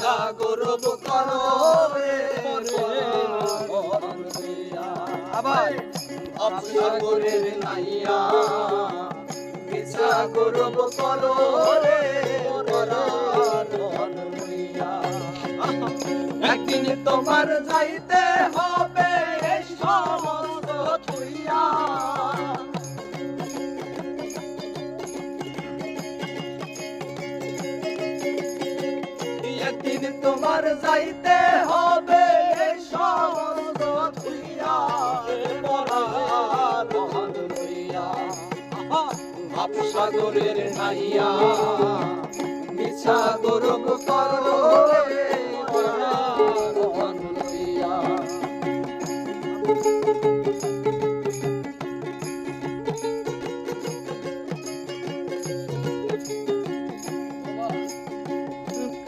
মিছা গৌরব করো রে আবার সাগরের নাইয়া মিছা গৌরব করো রে একদিন তোমার যাইতে হবে সমস্ত থুইয়া একদিন তোমার যাইতে হবে সমস্ত থুইয়া পরাণ লইয়া সাগরের নাইয়া মিছা গৌরব করো রে পরাণ লইয়া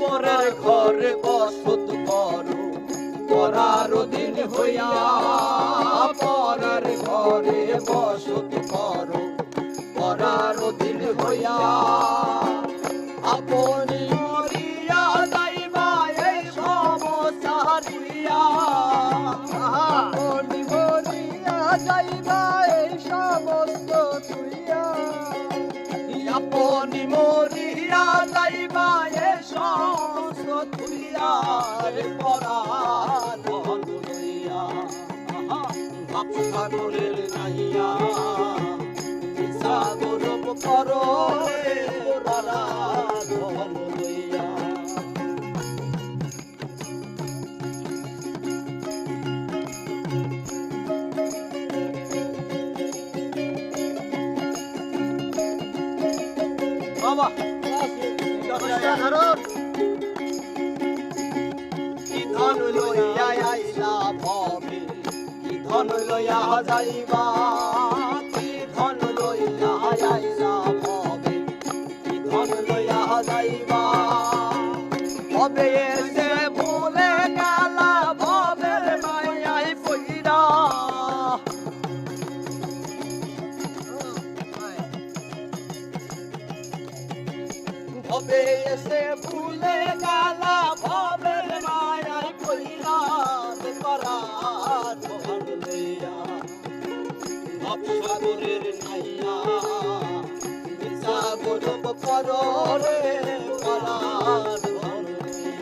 পরের ঘরে বসত করো পরার দিন হইয়া পরার ঘরে বসত করো পরার দিন হইয়া আপনি মরিয়া যাইবা এই সমস্যারিয়া আপনি মরিয়া যাইবা এই সমস্ত তুইয়া আপনি মরিয়া যাইবা এই সমস্ত তুইয়া পরাণ লইয়া সাগরের নাইয়া মিছা গৌরব করো রে পরাণ লইয়া বাবা কি ধন লইয়া আইলা ভবে কি ধন লইয়া যাইবা কি ধন লইয়া আইলা ভবে কি ধন লইয়া যাইবা ভবে এসে ভুলে গেলা ভবের মায়াই পইরা ভবে এসে ভুলে গেলা ভবের মায়াই পইরা পরাণ লইয়া সাগরের নাইয়া মিছা গৌরব করো রে